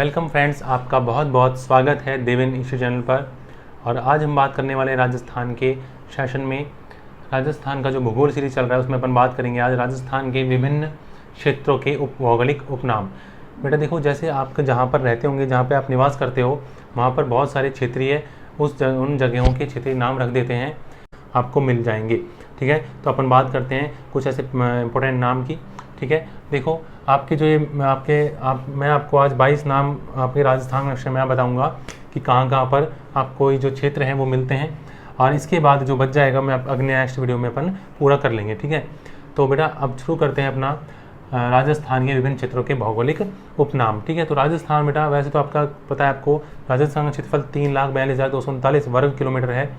Welcome friends, आपका बहुत बहुत स्वागत है देवेन इशू चैनल पर। और आज हम बात करने वाले राजस्थान के सेशन में। राजस्थान का जो भूगोल सीरीज चल रहा है उसमें अपन बात करेंगे आज राजस्थान के विभिन्न क्षेत्रों के भौगोलिक उपनाम। बेटा देखो, जैसे आप जहाँ पर रहते होंगे, जहाँ पे आप निवास करते हो, वहाँ पर बहुत सारे क्षेत्रीय उन जगहों के क्षेत्रीय नाम रख देते हैं, आपको मिल जाएंगे। ठीक है, तो अपन बात करते हैं कुछ ऐसे इंपॉर्टेंट नाम की। ठीक है, देखो आपके जो ये मैं आपको आज 22 नाम आपके राजस्थान नक्शे में बताऊंगा कि कहाँ पर आपको ये जो क्षेत्र हैं वो मिलते हैं, और इसके बाद जो बच जाएगा मैं अगले नेक्स्ट वीडियो में अपन पूरा कर लेंगे। ठीक है, तो बेटा अब शुरू करते हैं अपना राजस्थान के विभिन्न क्षेत्रों के भौगोलिक उपनाम। ठीक है, तो राजस्थान बेटा वैसे तो आपका पता है आपको, राजस्थान का क्षेत्रफल 3,42,239 वर्ग किलोमीटर है।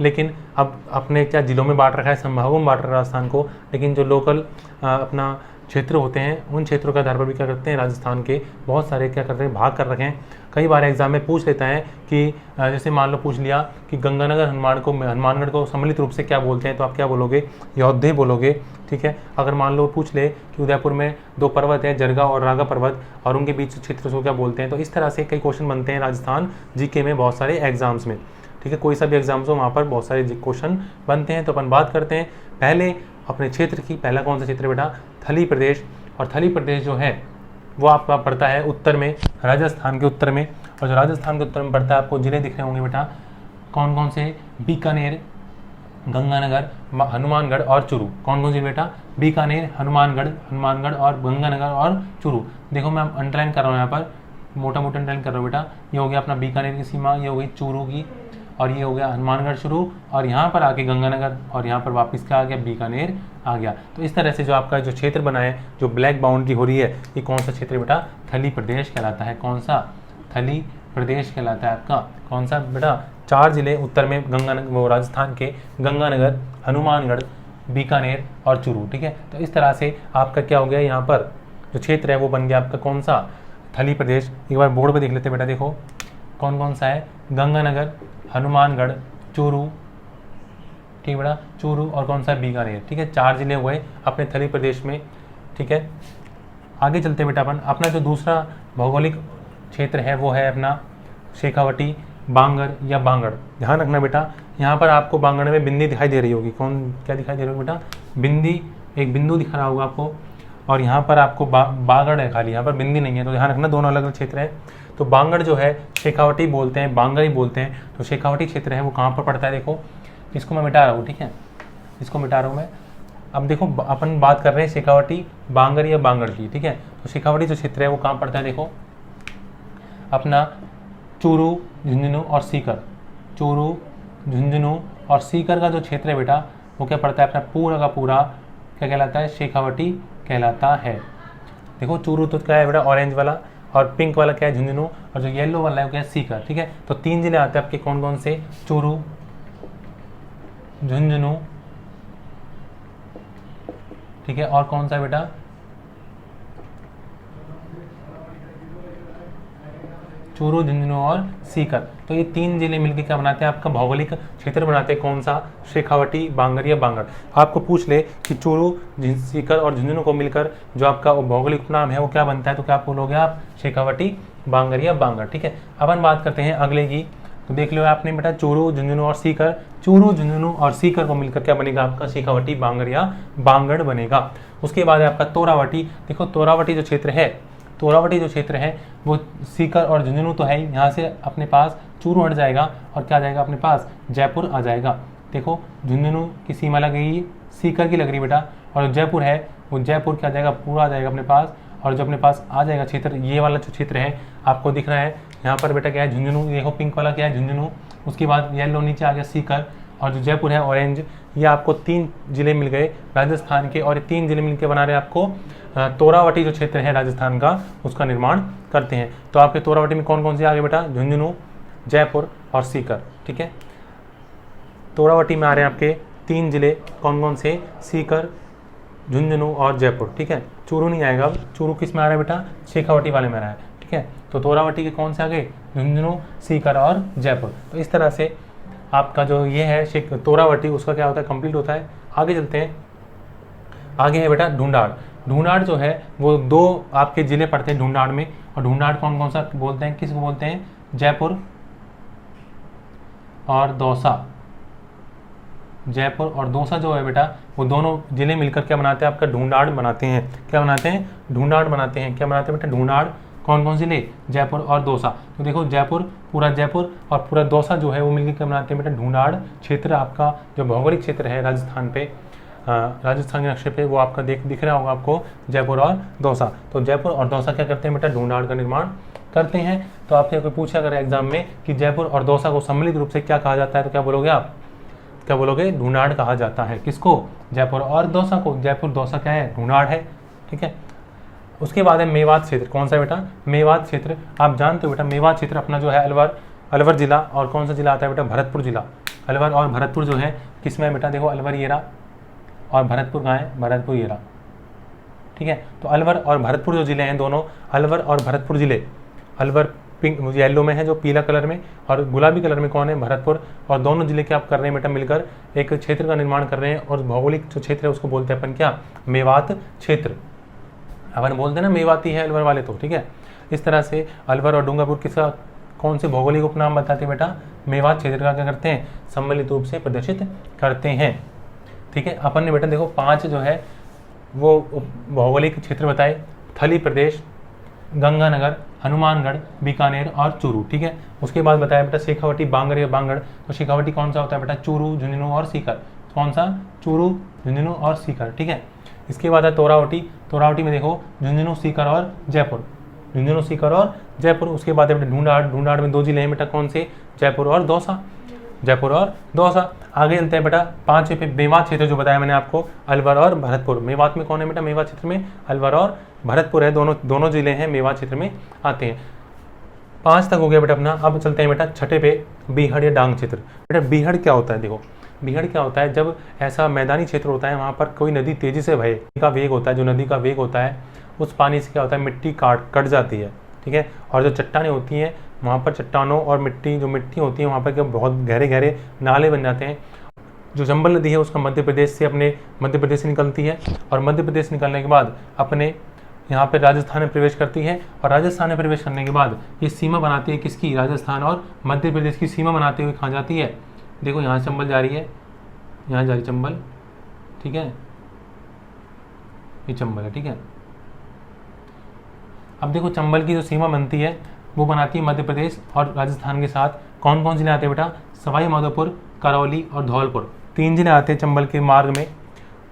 लेकिन अब अपने क्या जिलों में बांट रखा है, संभागों में बांट रखा है राजस्थान को, लेकिन जो लोकल अपना क्षेत्र होते हैं उन क्षेत्रों के आधार पर भी क्या करते हैं, राजस्थान के बहुत सारे क्या करते हैं, भाग कर रखे हैं। कई बार एग्जाम में पूछ लेता है कि जैसे मान लो पूछ लिया कि गंगानगर हनुमानगढ़ को सम्मिलित रूप से क्या बोलते हैं, तो आप क्या बोलोगे, योद्धे बोलोगे। ठीक है, अगर मान लो पूछ ले कि उदयपुर में 2 पर्वत है, जरगा और रागा पर्वत, और उनके बीच क्षेत्र को क्या बोलते हैं, तो इस तरह से कई क्वेश्चन बनते हैं राजस्थान जीके में बहुत सारे एग्जाम्स में। ठीक है, कोई सा भी एग्जाम्स हो वहाँ पर बहुत सारे क्वेश्चन बनते हैं। तो अपन बात करते हैं पहले अपने क्षेत्र की। पहला कौन सा क्षेत्र बेटा, थली प्रदेश। और थली प्रदेश जो है वो आपका पड़ता है उत्तर में, राजस्थान के उत्तर में। और जो राजस्थान के उत्तर में पड़ता है, आपको जिले दिख रहे होंगे बेटा, कौन कौन से, बीकानेर, गंगानगर, हनुमानगढ़ और चूरू। कौन कौन से बेटा, बीकानेर, हनुमानगढ़ और गंगानगर और चूरू। देखो मैं अंडरलाइन कर रहा हूँ यहाँ पर, मोटा मोटा अंडरलाइन कर रहा हूँ बेटा। ये हो गया अपना बीकानेर की सीमा, ये हो गई चूरू की, और ये हो गया हनुमानगढ़ शुरू, और यहाँ पर आके गंगानगर, और यहाँ पर वापस क्या आ गया, बीकानेर आ गया। तो इस तरह से जो आपका जो क्षेत्र बना है, जो ब्लैक बाउंड्री हो रही है, ये कौन सा क्षेत्र बेटा, थली प्रदेश कहलाता है। कौन सा, थली प्रदेश कहलाता है आपका। कौन सा बेटा, 4 जिले उत्तर में वो राजस्थान के, गंगानगर, हनुमानगढ़, बीकानेर और चूरू। ठीक है, तो इस तरह से आपका क्या हो गया, यहाँ पर जो क्षेत्र है वो बन गया आपका कौन सा, थली प्रदेश। एक बार बोर्ड पर देख लेते बेटा, देखो कौन कौन सा है, गंगानगर, हनुमानगढ़, चूरू। ठीक बेटा, चूरू और कौन सा, बीकानेर। ठीक है, 4 जिले हुए अपने थली प्रदेश में। ठीक है, आगे चलते बेटा अपन अपना जो दूसरा भौगोलिक क्षेत्र है वो है अपना शेखावटी, बांगर या बांगड़। ध्यान रखना बेटा, यहाँ पर आपको बांगड़ में बिंदी दिखाई दे रही होगी। कौन क्या दिखाई दे रही होगी बेटा, बिंदी, एक बिंदु दिख रहा होगा आपको, और यहाँ पर आपको बांगड़ है खाली, यहाँ पर बिंदी नहीं है। तो ध्यान रखना, दोनों अलग अलग क्षेत्र है। तो बांगड़ जो है शेखावटी बोलते हैं, बांगर ही बोलते हैं। तो शेखावटी क्षेत्र है वो कहाँ पर पड़ता है, देखो इसको मैं मिटा रहा हूँ। ठीक है, इसको मिटा रहा हूँ मैं। अब देखो अपन बात कर रहे हैं शेखावटी, बांगर या बांगड़ की। ठीक है, तो शेखावटी जो क्षेत्र है वो कहाँ पड़ता है, देखो अपना चूरू, झुंझुनू और सीकर। चूरू, झुंझुनू और सीकर का जो क्षेत्र है बेटा वो क्या पड़ता है, अपना पूरा का पूरा क्या कहलाता है, शेखावटी कहलाता है। देखो चूरू तो क्या है बेटा, ऑरेंज वाला, और पिंक वाला क्या है, झुंझुनू, और जो येलो वाला है वो क्या है, सीकर। ठीक है, तो 3 जिले आते हैं आपके, कौन कौन से, चूरू, झुंझुनू, ठीक है, और कौन सा बेटा, चूरू, झुंझुनू और सीकर। तो ये 3 जिले मिलकर क्या बनाते हैं, आपका भौगोलिक क्षेत्र बनाते हैं। कौन सा, शेखावटी, बांगर या बांगड़। आपको पूछ ले कि चूरू, सीकर और झुंझुनू को मिलकर जो आपका भौगोलिक उपनाम है वो क्या बनता है, तो क्या बोलोगे आप, शेखावटी, बांगर या बांगड़। ठीक है, अपन बात करते हैं अगले की। तो देख लो आपने बेटा, चूरू, झुंझुनू और सीकर। चूरू, झुंझुनू और सीकर को मिलकर क्या बनेगा आपका, शेखावटी, बांगर या बांगड़ बनेगा। उसके बाद है आपका तोरावटी। देखो तोरावटी जो क्षेत्र है, तोरावटी जो क्षेत्र है वो सीकर और झुंझुनू तो है ही, यहाँ से अपने पास चूरू हट जाएगा और क्या आ जाएगा अपने पास, जयपुर आ जाएगा। देखो झुंझुनू की सीमा लग गई, सीकर की लग रही बेटा, और जयपुर है वो जयपुर क्या आ जाएगा, पूरा आ जाएगा अपने पास। और जो अपने पास आ जाएगा क्षेत्र, ये वाला जो क्षेत्र है आपको दिख रहा है यहाँ पर बेटा, क्या है, झुंझुनू। देखो पिंक वाला क्या है, झुंझुनु। उसके बाद येलो नीचे आ गया सीकर, और जो जयपुर है ऑरेंज। ये आपको 3 जिले मिल गए राजस्थान के, और 3 जिले मिलकर बना रहे आपको तोरावटी जो क्षेत्र है राजस्थान का, उसका निर्माण करते हैं। तो आपके तोरावटी में कौन कौन से आ गए बेटा, झुंझुनू, जयपुर और सीकर। ठीक है, तोरावटी में आ रहे हैं आपके 3 जिले, कौन कौन से, सीकर, झुंझुनू और जयपुर। ठीक है, चूरू नहीं आएगा। अब चूरू किस में आ रहा है बेटा, शेखावटी वाले में आ रहा है। ठीक है, तो तोरावटी के कौन से आ गए, झुंझुनू, सीकर और जयपुर। तो इस तरह से आपका जो ये है तोरावटी, उसका क्या होता है, कंप्लीट होता है। आगे चलते हैं, आगे है बेटा ढूंढाड़। ढूंढाड़ जो है वो दो आपके ज़िले पड़ते हैं ढूंढाड़ में, और ढूंढाड़ कौन कौन सा बोलते हैं, किसको बोलते हैं, जयपुर और दौसा। जयपुर और दौसा जो है बेटा वो दोनों जिले मिलकर क्या बनाते हैं, आपका ढूंढाड़ बनाते हैं। क्या बनाते हैं, ढूंढाड़ बनाते हैं। क्या बनाते हैं बेटा, ढूंढाड़। कौन कौन जिले, जयपुर और दौसा। तो देखो जयपुर, पूरा जयपुर और पूरा दौसा जो है वो मिलकर क्या बनाते हैं बेटा, ढूंढाड़ क्षेत्र। आपका जो भौगोलिक क्षेत्र है राजस्थान पे, राजस्थान के नक्शे पे वो आपका दिख रहा होगा आपको, जयपुर और दौसा। तो जयपुर और दौसा क्या करते हैं बेटा, ढूंढाड़ का निर्माण करते हैं। तो आपसे कोई पूछा अगर एग्जाम में कि जयपुर और दौसा को सम्मिलित रूप से क्या कहा जाता है, तो क्या बोलोगे आप, क्या बोलोगे, ढूंढाड़ कहा जाता है। किसको, जयपुर और दौसा को। जयपुर दौसा क्या है, ढूंढाड़ है। ठीक है। उसके बाद है मेवात क्षेत्र। कौन सा बेटा, मेवात क्षेत्र। आप जानते हो बेटा मेवात क्षेत्र अपना जो है अलवर जिला, और कौन सा जिला आता है बेटा, भरतपुर जिला। अलवर और भरतपुर जो है किसमें है बेटा, देखो अलवर येरा और भरतपुर कहाँ है, भरतपुर येरा। ठीक है। तो अलवर और भरतपुर जो जिले हैं दोनों, अलवर और भरतपुर जिले, अलवर पिंक येलो में है जो पीला कलर में, और गुलाबी कलर में कौन है, भरतपुर। और दोनों जिले क्या आप कर रहे हैं बेटा, मिलकर एक क्षेत्र का निर्माण कर रहे हैं, और भौगोलिक जो क्षेत्र है उसको बोलते हैं अपन क्या, मेवात क्षेत्र। अपन बोलते हैं ना मेवाती है अलवर वाले, तो ठीक है। इस तरह से अलवर और डूंगरपुर किसका, कौन से भौगोलिक उपनाम बताते हैं बेटा, मेवात क्षेत्र का क्या करते हैं, सम्मिलित रूप से प्रदर्शित करते हैं। ठीक है। अपन ने बेटा देखो 5 जो है वो भौगोलिक क्षेत्र बताए, थली प्रदेश, गंगानगर, हनुमानगढ़, बीकानेर और चूरू। ठीक है। उसके बाद बताया बेटा शेखावटी, बांगड़ या बांगड़। तो शेखावटी कौन सा होता है बेटा, चूरू, झुंझुनू और सीकर। कौन सा, चूरू, झुंझुनू और सीकर। ठीक है। इसके बाद है तोरावटी। तोरावटी में देखो झुंझुनू, सीकर और जयपुर, झुंझुनू, सीकर और जयपुर। उसके बाद है बेटा ढूंढाड़। ढूंढाड़ में 2 जिले हैं बेटा, कौन से, जयपुर और दौसा, जयपुर और दौसा। आगे चलते हैं बेटा 5 पे मेवात क्षेत्र जो बताया मैंने आपको, अलवर और भरतपुर। मेवात में कौन है बेटा, मेवात क्षेत्र में अलवर और भरतपुर है, दोनों जिले हैं मेवात क्षेत्र में आते हैं। 5 तक हो गया बेटा अपना। अब चलते हैं बेटा 6 पे, बीहड़ या डांग क्षेत्र। बेटा बीहड़ क्या होता है, देखो बीहड़ क्या होता है, जब ऐसा मैदानी क्षेत्र होता है वहाँ पर कोई नदी तेजी से बहे का वेग होता है, जो नदी का वेग होता है उस पानी से क्या होता है, मिट्टी कट जाती है। ठीक है। और जो चट्टानें होती हैं वहाँ पर, चट्टानों और मिट्टी होती है वहाँ पर क्या बहुत गहरे गहरे नाले बन जाते हैं। जो चंबल नदी है उसका मध्य प्रदेश से निकलती है, और मध्य प्रदेश निकलने के बाद अपने यहाँ पे राजस्थान में प्रवेश करती है, और राजस्थान में प्रवेश करने के बाद ये सीमा बनाती है किसकी, राजस्थान और मध्य प्रदेश की सीमा बनाते हुए कहाँ जाती है, देखो यहाँ चंबल जा रही है, यहाँ जा रही चंबल। ठीक है, ये चंबल है। ठीक है। अब देखो चंबल की जो सीमा बनती है वो बनाती है मध्य प्रदेश और राजस्थान के साथ। कौन कौन जिले आते हैं बेटा, सवाई माधोपुर, करौली और धौलपुर। 3 जिले आते हैं चंबल के मार्ग में।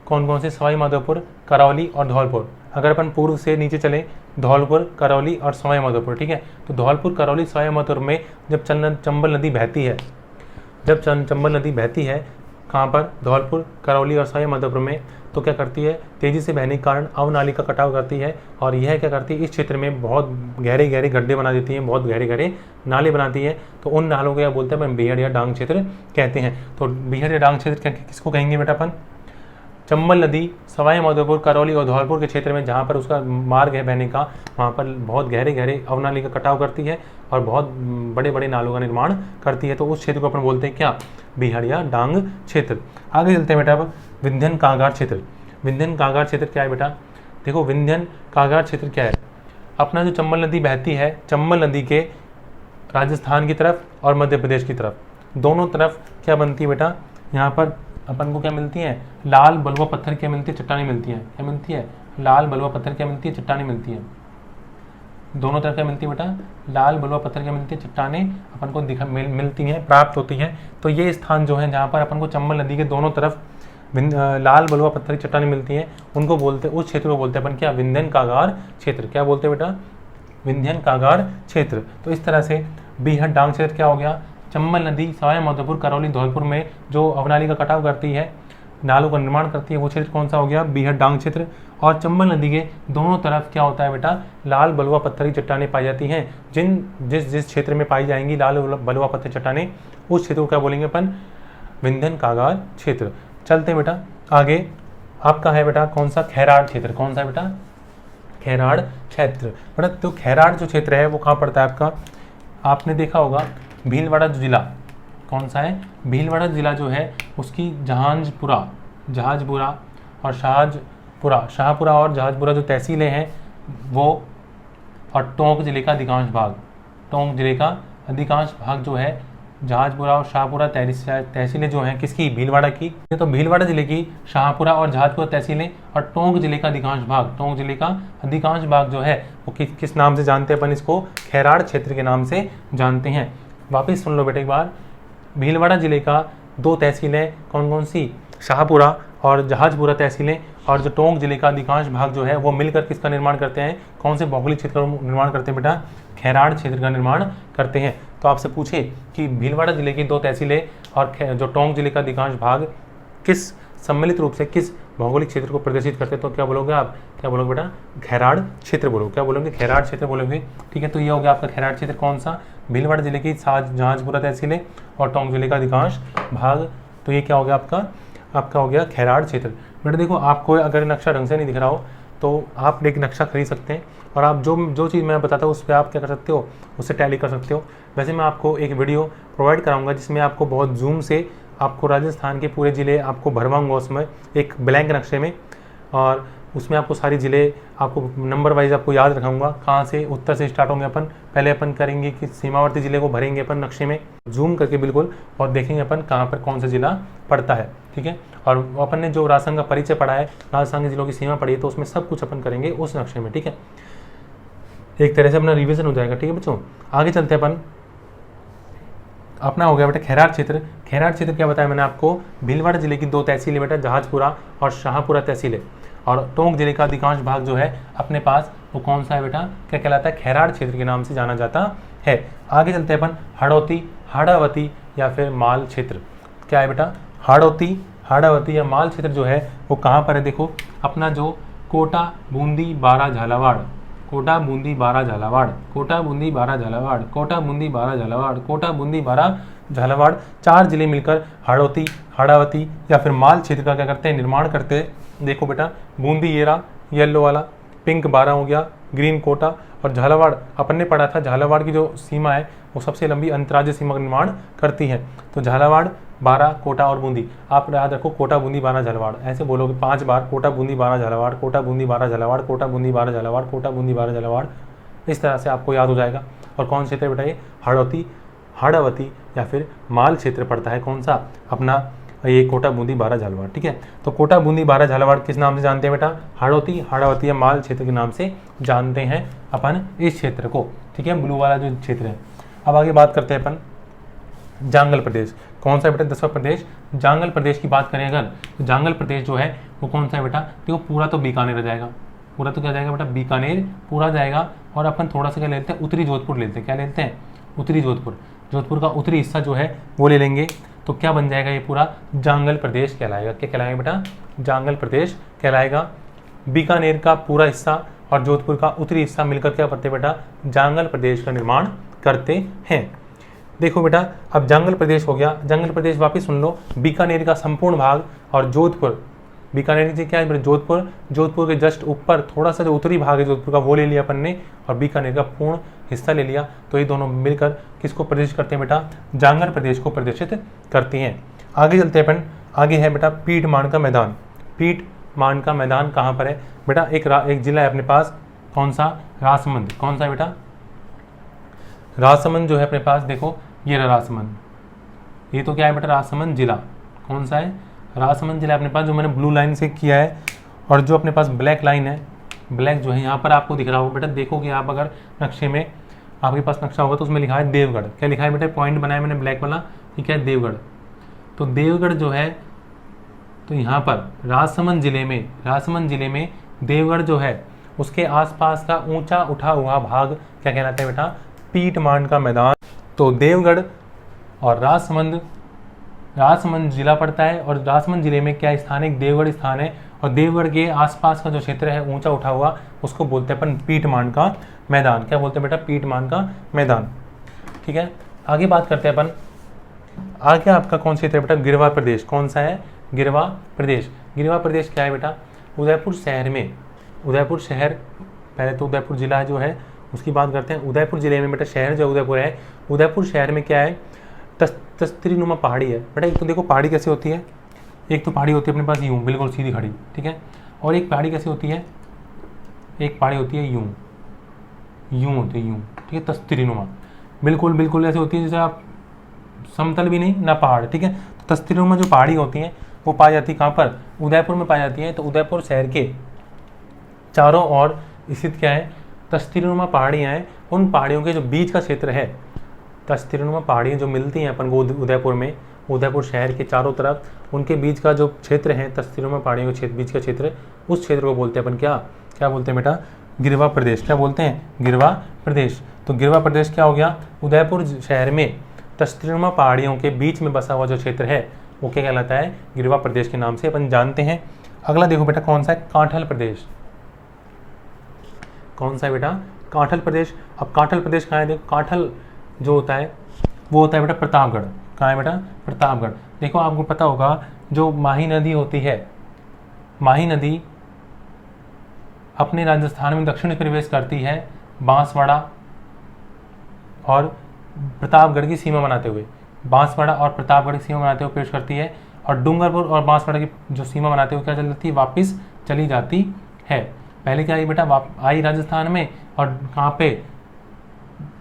कौन कौन से, सवाई माधोपुर, करौली और धौलपुर। अगर अपन पूर्व से नीचे चले, धौलपुर, करौली और सवाई माधोपुर। ठीक है। तो धौलपुर, करौली, सवाई माधोपुर में जब चंबल नदी बहती है, चंबल नदी बहती है कहाँ पर, धौलपुर, करौली और सवाई माधोपुर में, तो क्या करती है, तेजी से बहने के कारण अवनाली का कटाव करती है, और यह क्या करती है, इस क्षेत्र में बहुत गहरे गहरे गड्ढे बना देती हैं, बहुत गहरे गहरे नाले बनाती है। तो उन नालों को क्या बोलते हैं, बीहड़ या डांग क्षेत्र कहते हैं। तो बीहड़ या डांग क्षेत्र किसको कहेंगे बेटा अपन, चंबल नदी सवाई माधोपुर, करौली और धौलपुर के क्षेत्र में जहाँ पर उसका मार्ग है बहने का, वहाँ पर बहुत गहरे गहरे अवनाली का कटाव करती है और बहुत बड़े बड़े नालों का निर्माण करती है। तो उस क्षेत्र को अपन बोलते हैं क्या, बीहड़ या डांग क्षेत्र। आगे चलते हैं बेटा अब विंध्यन कांगार क्षेत्र। विंध्यन कांगार क्षेत्र क्या है बेटा, देखो विंध्यन कांगार क्षेत्र क्या है, अपना जो चंबल नदी बहती है, चंबल नदी के राजस्थान की तरफ और मध्य प्रदेश की तरफ, दोनों तरफ क्या बनती है बेटा, यहाँ पर अपन को क्या मिलती है, लाल बलुआ पत्थर क्या मिलती है, चट्टानें मिलती हैं। क्या मिलती है, लाल बलुआ पत्थर क्या मिलती है, चट्टानें मिलती है। दोनों तरफ क्या मिलती है बेटा, लाल बलुआ पत्थर क्या मिलती है, चट्टानें अपन को मिलती हैं, प्राप्त होती हैं। तो ये स्थान जो है जहाँ पर अपन को चंबल नदी के दोनों तरफ लाल बलुआ पत्थर की चट्टानें मिलती हैं, उनको बोलते, उस क्षेत्र को बोलते हैं अपन क्या, विंध्यन कांगार क्षेत्र। क्या बोलते हैं बेटा, विंध्यन कांगार क्षेत्र। तो इस तरह से बीहड़ डांग क्षेत्र क्या हो गया, चंबल नदी सवाई माधोपुर, करौली, धौलपुर में जो अवनाली का कटाव करती है, नालों का निर्माण करती है, वो क्षेत्र कौन सा हो गया, बीहड़ डांग क्षेत्र। और चंबल नदी के दोनों तरफ क्या होता है बेटा, लाल बलुआ पत्थर की चट्टानें पाई जाती हैं। जिस क्षेत्र में पाई जाएंगी लाल बलुआ पत्थर चट्टानें, उस क्षेत्र को क्या बोलेंगे अपन, विंध्यन कांगार क्षेत्र। चलते हैं बेटा आगे, आपका है बेटा कौन सा, खैराड़ क्षेत्र। कौन सा बेटा, खैराड़ क्षेत्र। बेटा तो खैराड़ जो क्षेत्र है वो कहाँ पड़ता है आपका, आपने देखा होगा भीलवाड़ा जिला, कौन सा है, भीलवाड़ा जिला जो है उसकी जहाजपुरा और शाहपुरा और जहाजपुरा जो तहसीलें हैं वो, और टोंक जिले का अधिकांश भाग, टोंक जिले का अधिकांश भाग जो है जहाजपुरा और शाहपुरा तहसीलें जो हैं किसकी, भीलवाड़ा की। तो भीलवाड़ा जिले की शाहपुरा और जहाजपुरा तहसीलें और टोंक जिले का अधिकांश भाग, टोंक जिले का अधिकांश भाग जो है वो किस नाम से जानते हैं अपन इसको, खैराड़ क्षेत्र के नाम से जानते हैं। वापिस सुन लो बेटे एक बार, भीलवाड़ा जिले का 2 तहसीलें कौन कौन सी, शाहपुरा और जहाजपुरा तहसीलें, और जो टोंक जिले का अधिकांश भाग जो है वो मिलकर किसका निर्माण करते हैं, कौन से भौगोलिक क्षेत्र का निर्माण करते हैं बेटा, खैराड़ क्षेत्र का निर्माण करते हैं। तो आपसे पूछे कि भीलवाड़ा जिले की 2 तहसीलें और जो टोंक जिले का अधिकांश भाग किस सम्मिलित रूप से किस भौगोलिक क्षेत्र को प्रदर्शित करते हैं, तो क्या बोलोगे आप, क्या बोलोगे बेटा, खैराड़ क्षेत्र बोलोगे, क्या बोलोगे, खैराड़ क्षेत्र बोलोगे। ठीक है, तो ये हो गया आपका खैराड़ क्षेत्र कौन सा, भीलवाड़ा जिले की जहाजपुरा तहसीलें और टोंक जिले का अधिकांश भाग। तो ये क्या हो गया आपका हो गया खैराड़ क्षेत्र। बेटा देखो, आपको अगर नक्शा ढंग से नहीं दिख रहा हो तो आप एक नक्शा खरीद सकते हैं और आप जो चीज़ मैं बताता हूँ उस पर आप क्या कर सकते हो, उससे टैली कर सकते हो। वैसे मैं आपको एक वीडियो प्रोवाइड कराऊंगा जिसमें आपको बहुत जूम से आपको राजस्थान के पूरे ज़िले आपको भरवाऊंगा उसमें एक ब्लैंक नक्शे में, और उसमें आपको सारी ज़िले आपको नंबर वाइज आपको याद रखाऊंगा, कहाँ से उत्तर से स्टार्ट होंगे अपन। पहले अपन करेंगे कि सीमावर्ती ज़िले को भरेंगे अपन नक्शे में जूम करके बिल्कुल, और देखेंगे अपन कहाँ पर कौन सा ज़िला पड़ता है। ठीक है, और अपन ने जो राजस्थान का परिचय पढ़ा है, राजस्थान के ज़िलों की सीमा पढ़ी है, तो उसमें सब कुछ अपन करेंगे उस नक्शे में। ठीक है, एक तरह से अपना रिवीजन हो जाएगा। ठीक है बच्चों, आगे चलते हैं अपन। अपना हो गया बेटा खैराड़ क्षेत्र। खैराड़ क्षेत्र क्या बताया मैंने आपको, भीलवाड़ा जिले की 2 तहसीलें बेटा, जहाजपुरा और शाहपुरा तहसीलें, और टोंक जिले का अधिकांश भाग जो है अपने पास वो कौन सा है बेटा, क्या कहलाता है, खैराड़ क्षेत्र के नाम से जाना जाता है। आगे चलते हैं अपन, हाड़ौती, हाड़ावती या फिर माल क्षेत्र। क्या है बेटा, हाड़ावती या माल क्षेत्र जो है वो कहाँ पर है, देखो अपना जो कोटा, बूंदी, बारा, झालावाड़, कोटा, बूंदी, बारा, झालावाड़, कोटा, बूंदी, बारा, झालावाड़, कोटा, बूंदी, बारा, झालावाड़, कोटा, बूंदी, बारा, झालावाड़, 4 जिले मिलकर हाड़ौती, हाड़ावती या फिर माल क्षेत्र का क्या करते हैं, निर्माण करते हैं। देखो बेटा, बूंदी ये रहा येलो वाला, पिंक बारा हो गया, ग्रीन कोटा, और झालावाड़ अपन ने पढ़ा था झालावाड़ की जो सीमा है वो सबसे लंबी अंतर्राज्यीय सीमा का निर्माण करती है। तो झालावाड़, बारा, कोटा और बूंदी, आप याद रखो, कोटा, बूंदी, बारा, झालावाड़, ऐसे बोलोगे 5 बार, कोटा, बूंदी, बारा, झालावाड़, कोटा, बूंदी, बारा, झालावाड़, कोटा, बूंदी, बारा, झालावाड़, कोटा, बूंदी, बारा, झालावाड़। इस तरह से आपको याद हो जाएगा। और कौन क्षेत्र बेटा ये, हाड़ौती, हाड़ावती या फिर माल क्षेत्र पड़ता है, कौन सा अपना ये कोटा, बूंदी, बारा, झालावाड़। ठीक है, तो कोटा, बूंदी, बारा, झालावाड़ किस नाम से जानते हैं बेटा, हाड़ौती, हाड़ावती या माल क्षेत्र के नाम से जानते हैं अपन इस क्षेत्र को। ठीक है, ब्लू वाला जो क्षेत्र है। अब आगे बात करते हैं अपन जांगल प्रदेश। कौन सा बेटा, 10वां प्रदेश, जांगल प्रदेश की बात करें अगर, तो जांगल प्रदेश जो है वो कौन सा है बेटा, तो पूरा तो बीकानेर आ जाएगा, पूरा तो क्या जाएगा बेटा, बीकानेर पूरा जाएगा। और अपन थोड़ा सा क्या लेते हैं, उत्तरी जोधपुर लेते हैं, क्या लेते हैं, उत्तरी जोधपुर, जोधपुर का उत्तरी हिस्सा जो है वो ले लेंगे, तो क्या बन जाएगा, ये पूरा जांगल प्रदेश कहलाएगा। क्या कहलाएगा बेटा, जांगल प्रदेश कहलाएगा। बीकानेर का पूरा हिस्सा और जोधपुर का उत्तरी हिस्सा मिलकर क्या करते हैं बेटा, जांगल प्रदेश का निर्माण करते हैं। देखो बेटा, अब जांगल प्रदेश हो गया, जांगल प्रदेश वापिस सुन लो, बीकानेर का संपूर्ण भाग और जोधपुर, बीकानेर से क्या है जोधपुर, जोधपुर के जस्ट ऊपर थोड़ा सा जो उत्तरी भाग है जोधपुर का वो ले लिया अपन ने, और बीकानेर का पूर्ण हिस्सा ले लिया। तो ये दोनों मिलकर किसको प्रदर्शित करते हैं बेटा, जांगल प्रदेश को प्रदर्शित करती हैं। आगे चलते हैं अपन, आगे है बेटा पीठमान का मैदान। पीठमान का मैदान कहाँ पर है बेटा, एक जिला है अपने पास, कौन सा, राजसमंद। कौन सा है बेटा, राजसमंद जो है अपने पास, देखो ये रहा राजसमंद, ये तो क्या है बेटा, राजसमंद जिला। कौन सा है, राजसमंद जिला अपने पास, जो मैंने ब्लू लाइन से किया है। और जो अपने पास ब्लैक लाइन है, ब्लैक जो है यहाँ पर आपको दिख रहा होगा बेटा, देखोगे आप अगर नक्शे में आपके पास नक्शा होगा तो उसमें लिखा है देवगढ़। क्या लिखा है बेटा, पॉइंट बनाया मैंने ब्लैक वाला, ये क्या है, देवगढ़। तो देवगढ़ जो है, तो यहाँ पर राजसमंद जिले में देवगढ़ जो है उसके आसपास का ऊंचा उठा हुआ भाग क्या कहलाता है बेटा, पीठमान का मैदान। तो देवगढ़ और राजसमंद जिला पड़ता है, और राजसमंद जिले में क्या स्थान है, देवगढ़ स्थान है, और देवगढ़ के आसपास का जो क्षेत्र है ऊंचा उठा हुआ उसको बोलते हैं अपन पीठमान का मैदान। क्या बोलते हैं बेटा, पीठमान का मैदान। ठीक है, आगे बात करते हैं अपन, आगे आपका कौन सा क्षेत्र है बेटा, गिरवा प्रदेश। कौन सा है, गिरवा प्रदेश। गिरवा प्रदेश क्या है बेटा, उदयपुर शहर में, उदयपुर शहर, पहले तो उदयपुर जिला जो है उसकी बात करते हैं। उदयपुर जिले में बेटा शहर जो उदयपुर है, उदयपुर शहर में क्या है, तस्तरीनुमा पहाड़ी है बेटा। एक तो देखो पहाड़ी कैसे होती है, एक तो पहाड़ी होती है अपने पास यूँ बिल्कुल सीधी खड़ी, ठीक है, और एक पहाड़ी कैसी होती है, एक पहाड़ी होती है यूं, यूं होती है यूं, ठीक है, तस्तरीनुमा, बिल्कुल बिल्कुल ऐसे होती है जैसे आप समतल भी नहीं ना पहाड़, ठीक है। तो तस्तरीनुमा जो पहाड़ी होती हैं वो पाई जाती है कहाँ पर, उदयपुर में पाई जाती है। तो उदयपुर शहर के चारों ओर स्थित क्या है, तस्तरीनुमा पहाड़ियाँ हैं। उन पहाड़ियों के जो बीच का क्षेत्र है, तस्तरीनुमा पहाड़ियाँ जो मिलती हैं अपन को उदयपुर में, उदयपुर शहर के चारों तरफ उनके बीच का जो क्षेत्र है, तस्तरीनुमा पहाड़ियों के बीच का क्षेत्र, उस क्षेत्र को बोलते हैं अपन क्या, क्या बोलते हैं बेटा, गिरवा प्रदेश। क्या बोलते हैं, गिरवा प्रदेश। तो गिरवा प्रदेश क्या हो गया, उदयपुर शहर में तस्तरीनुमा पहाड़ियों के बीच में बसा हुआ जो क्षेत्र है वो क्या कहलाता है, गिरवा प्रदेश के नाम से अपन जानते हैं। अगला देखो बेटा कौन सा है, कांठल प्रदेश। कौन सा है बेटा, कांठल प्रदेश। अब कांठल प्रदेश कहाँ है, देखो कांठल जो होता है वो होता है बेटा प्रतापगढ़। कहाँ है बेटा, प्रतापगढ़। देखो आपको पता होगा जो माही नदी होती है, माही नदी अपने राजस्थान में दक्षिण प्रवेश करती है बांसवाड़ा और प्रतापगढ़ की सीमा बनाते हुए, बांसवाड़ा और प्रतापगढ़ की सीमा बनाते हुए प्रवेश करती है, और डूंगरपुर और बांसवाड़ा की जो सीमा बनाते हुए क्या चली जाती है, वापस चली जाती है। पहले क्या आई बेटा, आई राजस्थान में, और कहाँ पे,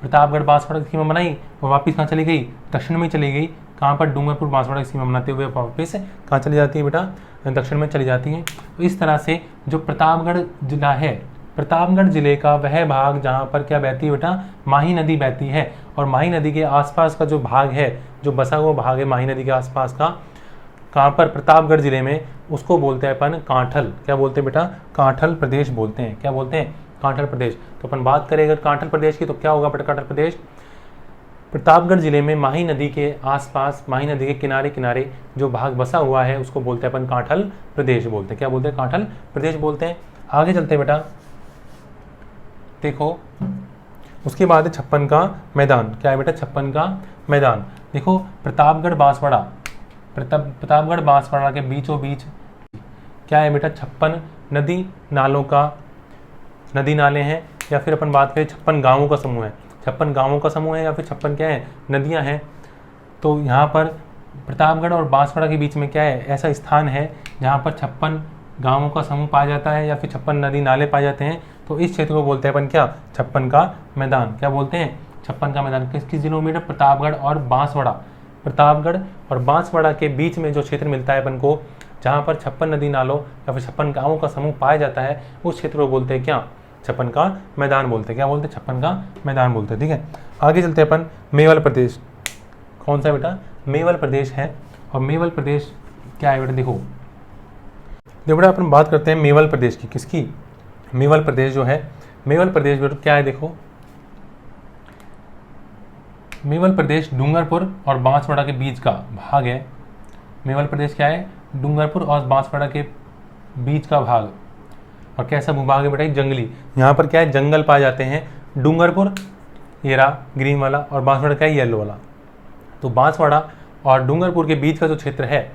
प्रतापगढ़ बांसवाड़ा की सीमा बनाई और वापस कहाँ चली गई, दक्षिण में चली गई। कहाँ पर, डूंगरपुर बांसवाड़ा की सीमा बनाते हुए वापस कहाँ चली जाती है बेटा, दक्षिण में चली जाती है। तो इस तरह से जो प्रतापगढ़ जिला है, प्रतापगढ़ जिले का वह भाग जहाँ पर क्या बहती है बेटा, माही नदी बहती है, और माही नदी के आसपास का जो भाग है, जो बसा हुआ भाग है माही नदी के आसपास का, कहाँ पर, प्रतापगढ़ जिले में, उसको बोलते हैं अपन कांठल। क्या बोलते हैं बेटा, कांठल प्रदेश बोलते हैं। क्या बोलते हैं, कांठल प्रदेश। तो अपन बात करें अगर कांठल प्रदेश की तो क्या होगा बेटा, कांठल प्रदेश प्रतापगढ़ जिले में माही नदी के आसपास, माही नदी के किनारे किनारे जो भाग बसा हुआ है उसको बोलते हैं अपन कांठल प्रदेश बोलते हैं। क्या बोलते हैं, कांठल प्रदेश बोलते हैं। आगे चलते हैं बेटा, देखो उसके बाद है छप्पन का मैदान। क्या है बेटा, छप्पन का मैदान। देखो प्रतापगढ़ बांसवाड़ा, प्रतापगढ़ बांसवाड़ा के बीचों बीच क्या है बेटा, 56 नदी नालों का, नदी नाले हैं, या फिर अपन बात करें 56 गांवों का समूह है, 56 गांवों का समूह है, या फिर 56 क्या है, नदियां हैं। तो यहाँ पर प्रतापगढ़ और बांसवाड़ा के बीच में क्या है, ऐसा स्थान है जहाँ पर 56 गांवों का समूह पाया जाता है, या फिर 56 नदी नाले पाए जाते हैं। तो इस क्षेत्र को बोलते हैं अपन क्या, 56 का मैदान। क्या बोलते हैं, 56 का मैदान। किस किस जिलों में, प्रतापगढ़ और बांसवाड़ा, प्रतापगढ़ और बांसवाड़ा के बीच में जो क्षेत्र मिलता है अपन को, जहाँ पर 56 नदी नालों या फिर 56 गांवों का समूह पाया जाता है, उस क्षेत्र को बोलते हैं क्या, 56 का मैदान बोलते हैं। क्या बोलते हैं, 56 का मैदान बोलते हैं। ठीक है, आगे चलते हैं अपन मेवाल प्रदेश। कौन सा बेटा, मेवाल प्रदेश है। और मेवाल प्रदेश क्या है बेटा, देखो बेटा अपन बात करते हैं मेवाल प्रदेश की। किसकी, मेवाल प्रदेश जो है, मेवाल प्रदेश बेटा क्या है, देखो मेवाल प्रदेश डूंगरपुर और बांसवाड़ा के बीच का भाग है। मेवाल प्रदेश क्या है, डूंगरपुर और बांसवाड़ा के बीच का भाग। और कैसा भूभाग है बेटा, जंगली। यहाँ पर क्या है, जंगल पाए जाते हैं। डूंगरपुर ये रहा ग्रीन वाला, और बांसवाड़ा क्या है, येलो वाला। तो बांसवाड़ा और डूंगरपुर के बीच का जो क्षेत्र है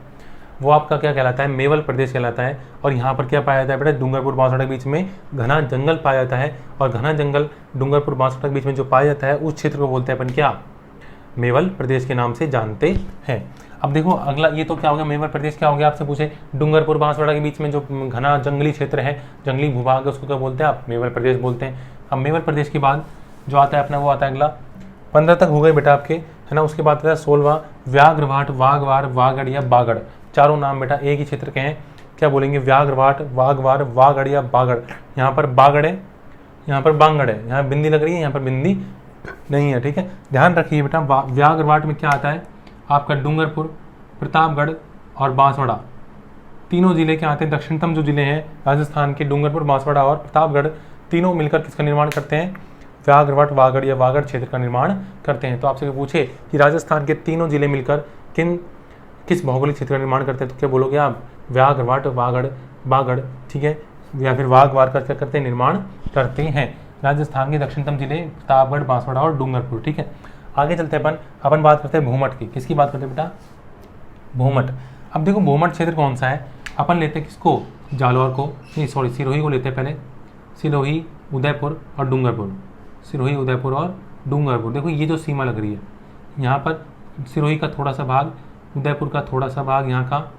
वो आपका क्या कहलाता है, मेवाल प्रदेश कहलाता है। और यहाँ पर क्या पाया जाता है बेटा, डूंगरपुर बांसवाड़ा के बीच में घना जंगल पाया जाता है। और घना जंगल डूंगरपुर बांसवाड़ा के बीच में जो पाया जाता है, उस क्षेत्र को बोलते हैं अपन क्या, मेवाल प्रदेश के नाम से जानते हैं। अब देखो अगला, ये तो क्या हो गया, मेवाल प्रदेश क्या हो गया, आपसे पूछे डूंगरपुर बांसवाड़ा के बीच में जो घना जंगली क्षेत्र है, जंगली भूभाग है, उसको क्या बोलते हैं आप, मेवाल प्रदेश बोलते हैं। अब मेवाल प्रदेश के बाद जो आता है अपना, वो आता है अगला, 15 तक हो गए बेटा आपके, है ना। उसके बाद आता है 16वां व्याघ्रवाट, वाघवार, वागड़ या बागड़। चारों नाम बेटा एक ही क्षेत्र के हैं। क्या बोलेंगे, व्याघ्रवाट, वाघवार, वागड़ या बागड़। यहाँ पर बागड़ है, यहाँ पर बांगड़ है, यहाँ बिंदी लग रही है, यहाँ पर बिंदी नहीं है। ठीक है, ध्यान रखिए बेटा, व्याघ्रवाट में क्या आता है आपका, डूंगरपुर, प्रतापगढ़ और बांसवाड़ा तीनों जिले के आते हैं। दक्षिणतम जो जिले हैं राजस्थान के, डूंगरपुर, बांसवाड़ा और प्रतापगढ़, तीनों मिलकर किसका निर्माण करते हैं, व्याघ्रवाट, वागड़ या वागड़ क्षेत्र का निर्माण करते हैं। तो आपसे पूछे कि राजस्थान के तीनों जिले मिलकर किस भौगोलिक क्षेत्र का निर्माण करते हैं, तो क्या बोलोगे आप, व्याघ्रवाट, वागड़, बागड़, ठीक है, या फिर वाघवार का क्या करते हैं, निर्माण करते हैं। राजस्थान के दक्षिणतम जिले प्रतापगढ़, बांसवाड़ा और डूंगरपुर। ठीक है, आगे चलते हैं अपन बात करते हैं भूमट की। किसकी बात करते हैं बेटा, भूमट। अब देखो भूमट क्षेत्र कौन सा है, अपन लेते हैं किसको, जालौर को, नहीं सॉरी सिरोही को लेते हैं पहले। सिरोही, उदयपुर और डूंगरपुर, सिरोही, उदयपुर और डूंगरपुर। देखो ये जो सीमा लग रही है, यहाँ पर सिरोही का थोड़ा सा भाग, उदयपुर का थोड़ा सा भाग यहाँ का,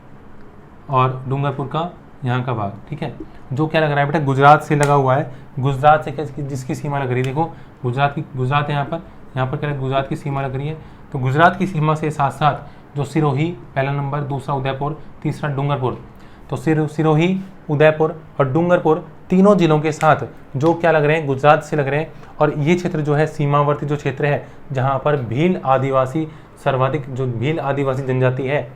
और डूंगरपुर का यहाँ का भाग, ठीक है, जो क्या लग रहा है बेटा गुजरात से लगा हुआ है, गुजरात से क्या जिसकी सीमा लग रही है, देखो गुजरात है यहाँ पर क्या है, गुजरात की सीमा लग रही है। तो गुजरात की सीमा से साथ साथ जो सिरोही पहला नंबर, दूसरा उदयपुर, तीसरा डूंगरपुर, तो सिरोही, उदयपुर और डूंगरपुर तीनों जिलों के साथ जो क्या लग रहे हैं, गुजरात से लग रहे हैं। और ये क्षेत्र जो है सीमावर्ती जो क्षेत्र है, जहाँ पर भील आदिवासी सर्वाधिक, जो भील आदिवासी जनजाति है,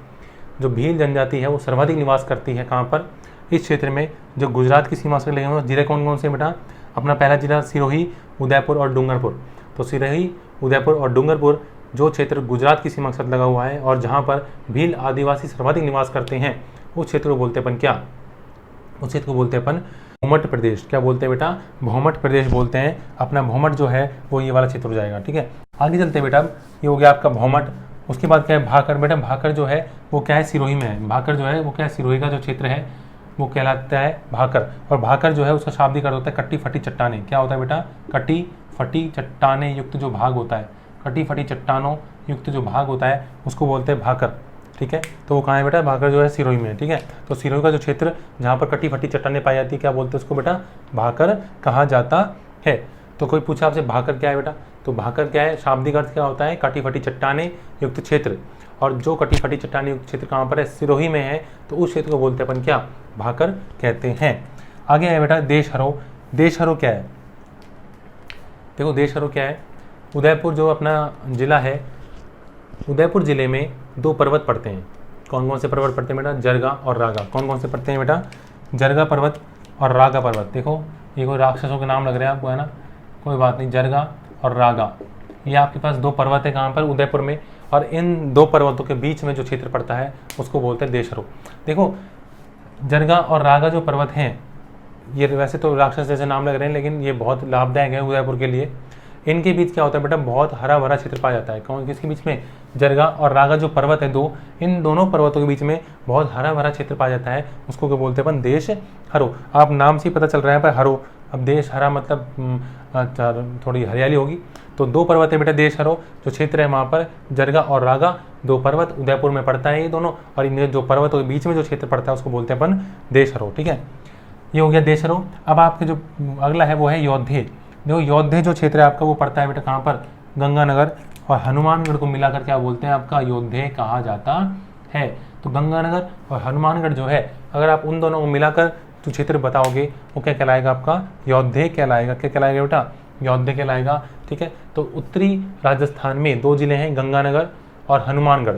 जो भील जनजाति है वो सर्वाधिक निवास करती है। कहाँ पर? इस क्षेत्र में जो गुजरात की सीमा से लगे हुए जिले कौन कौन से बेटा? अपना पहला जिला सिरोही, उदयपुर और डूंगरपुर। तो सिरोही, उदयपुर और डूंगरपुर जो क्षेत्र गुजरात की सीमा के साथ लगा हुआ है और जहाँ पर भील आदिवासी सर्वाधिक निवास करते हैं, उस क्षेत्र को बोलते अपन क्या? उस क्षेत्र को बोलते हैं अपन भौमट प्रदेश। क्या बोलते हैं बेटा? भौमट प्रदेश बोलते हैं। अपना भौमट जो है वो ये वाला क्षेत्र हो जाएगा, ठीक है। आगे चलते हैं बेटा, ये हो गया आपका भौमट। उसके बाद क्या है? भाकर। बेटा भाकर जो है वो क्या है? सिरोही में है। भाकर जो है वो क्या है? सिरोही का जो क्षेत्र है वो कहलाता है भाकर। और भाकर जो है उसका शाब्दिक अर्थ होता है कट्टी फटी चट्टाने। क्या होता है बेटा? कटी फटी चट्टाने युक्त जो भाग होता है, कटी फटी चट्टानों युक्त जो भाग होता है उसको बोलते हैं भाकर, ठीक है। तो वो कहाँ है बेटा? भाकर जो है सिरोही में है, ठीक है। तो सिरोही का जो क्षेत्र जहाँ पर कटी फटी चट्टानें पाई जाती है, क्या बोलते हैं उसको बेटा? भाकर कहा जाता है। तो कोई पूछा आपसे भाकर क्या है बेटा? तो भाकर क्या है? शाब्दिक अर्थ क्या होता है? कटी फटी चट्टानें युक्त क्षेत्र। और जो कटी फटी चट्टानें युक्त क्षेत्र कहाँ पर है? सिरोही में है। तो उस क्षेत्र को बोलते हैं अपन क्या? भाकर कहते हैं। आगे है बेटा देशहरो। देशहरो क्या है? देखो देशहरो क्या है? उदयपुर जो अपना जिला है, उदयपुर जिले में दो पर्वत पड़ते हैं। कौन कौन से पर्वत पड़ते हैं बेटा? जरगा और रागा। कौन कौन से पड़ते हैं बेटा? जरगा पर्वत और रागा पर्वत। देखो ये कोई राक्षसों के नाम लग रहे हैं आपको, है ना? कोई बात नहीं, जरगा और रागा ये आपके पास दो पर्वत है। कहाँ पर? उदयपुर में। और इन दो पर्वतों के बीच में जो क्षेत्र पड़ता है उसको बोलते हैं देशहरो। देखो जरगा और रागा जो पर्वत हैं, ये वैसे तो राक्षस जैसे नाम लग रहे हैं, लेकिन ये बहुत लाभदायक है उदयपुर के लिए। इनके बीच क्या होता है बेटा? बहुत हरा भरा क्षेत्र पाया जाता है। कौन किसके बीच में? जरगा और रागा जो पर्वत है दो, इन दोनों पर्वतों के बीच में बहुत हरा भरा क्षेत्र पाया जाता है। उसको क्या बोलते हैं अपन? देश हरो। आप नाम से ही पता चल रहा है पर हरो, अब देश हरा मतलब थोड़ी हरियाली होगी। तो दो पर्वत है बेटा देश हरो, जो क्षेत्र है वहाँ पर जरगा और रागा दो पर्वत उदयपुर में पड़ता है ये दोनों। और इन जो पर्वतों के बीच में जो क्षेत्र पड़ता है उसको बोलते हैं अपन देश हरो, ठीक है। ये हो गया देश हरो। अब आपके जो अगला है वो है योद्धे। देखो योद्धे जो क्षेत्र है आपका वो पड़ता है बेटा कहाँ पर? गंगानगर और हनुमानगढ़ को मिलाकर क्या बोलते हैं? आपका योद्धे कहा जाता है। तो गंगानगर और हनुमानगढ़ जो है, अगर आप उन दोनों को मिलाकर जो क्षेत्र बताओगे वो क्या कहलाएगा? आपका योद्धे कहलाएगा। क्या कहलाएगा बेटा? योद्धे कहलाएगा, ठीक है। तो उत्तरी राजस्थान में दो जिले हैं, गंगानगर और हनुमानगढ़।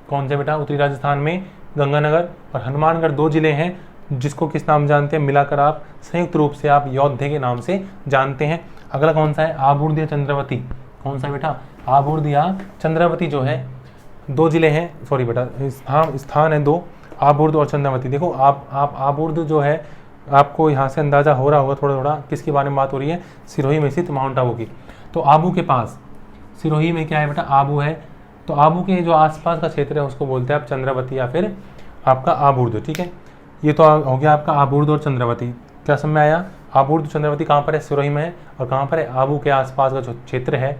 कौन से बेटा? उत्तरी राजस्थान में गंगानगर और हनुमानगढ़ दो जिले हैं, जिसको किस नाम जानते हैं? मिलाकर आप संयुक्त रूप से आप योद्धे के नाम से जानते हैं। अगला कौन सा है? आबूर्द या चंद्रावती। कौन सा बेटा? आबूर्द या चंद्रावती जो है दो जिले हैं, सॉरी बेटा स्थान है दो, आबूर्द और चंद्रावती। देखो आप आबूर्द जो है, आपको यहाँ से अंदाजा हो रहा होगा थोड़ा थोड़ा किसके बारे में बात हो रही है? सिरोही में स्थित माउंट आबू की। तो आबू के पास सिरोही में क्या है बेटा? आबू है। तो आबू के जो आसपास का क्षेत्र है उसको बोलते हैं आप चंद्रावती या फिर आपका आबूर्द, ठीक है। ये तो हो गया आपका आबूर्द और चंद्रावती। क्या समझ में आया? आबूर्द चंद्रावती कहाँ पर है? सिरोही में है। और कहाँ पर है? आबू के आसपास का जो क्षेत्र है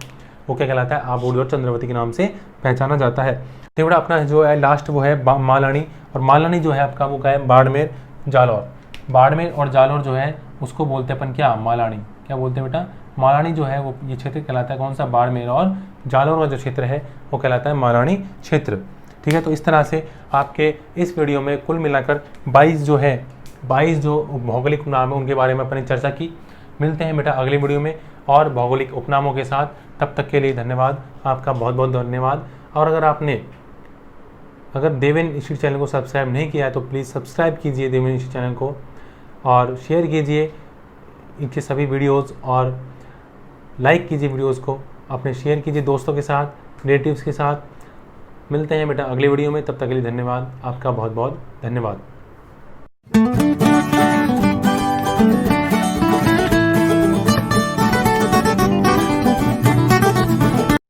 वो क्या कहलाता है? आबूर्द और चंद्रावती के नाम से पहचाना जाता है। तो बेटा अपना जो है लास्ट वो है मालानी। और मालानी जो है आपका वो क्या है? बाड़मेर जालौर। बाड़मेर और जालौर जो है उसको बोलते हैं अपन क्या? मालानी। क्या बोलते हैं बेटा? मालानी जो है वो ये क्षेत्र कहलाता है कौन सा? बाड़मेर और जालौर का जो क्षेत्र है वो कहलाता है मालानी क्षेत्र, ठीक है। तो इस तरह से आपके इस वीडियो में कुल मिलाकर 22 जो भौगोलिक उपनाम है उनके बारे में अपनी चर्चा की। मिलते हैं बेटा अगले वीडियो में और भौगोलिक उपनामों के साथ। तब तक के लिए धन्यवाद, आपका बहुत बहुत धन्यवाद। और अगर देवेन इंस्टीट्यूट चैनल को सब्सक्राइब नहीं किया है तो प्लीज़ सब्सक्राइब कीजिए देवेन इंस्टीट्यूट चैनल को और शेयर कीजिए इनके सभी वीडियोज़ और लाइक कीजिए वीडियोज़ को, अपने शेयर कीजिए दोस्तों के साथ, रिलेटिव्स के साथ। मिलते हैं बेटा अगले वीडियो में, तब तक के लिए धन्यवाद, आपका बहुत बहुत धन्यवाद।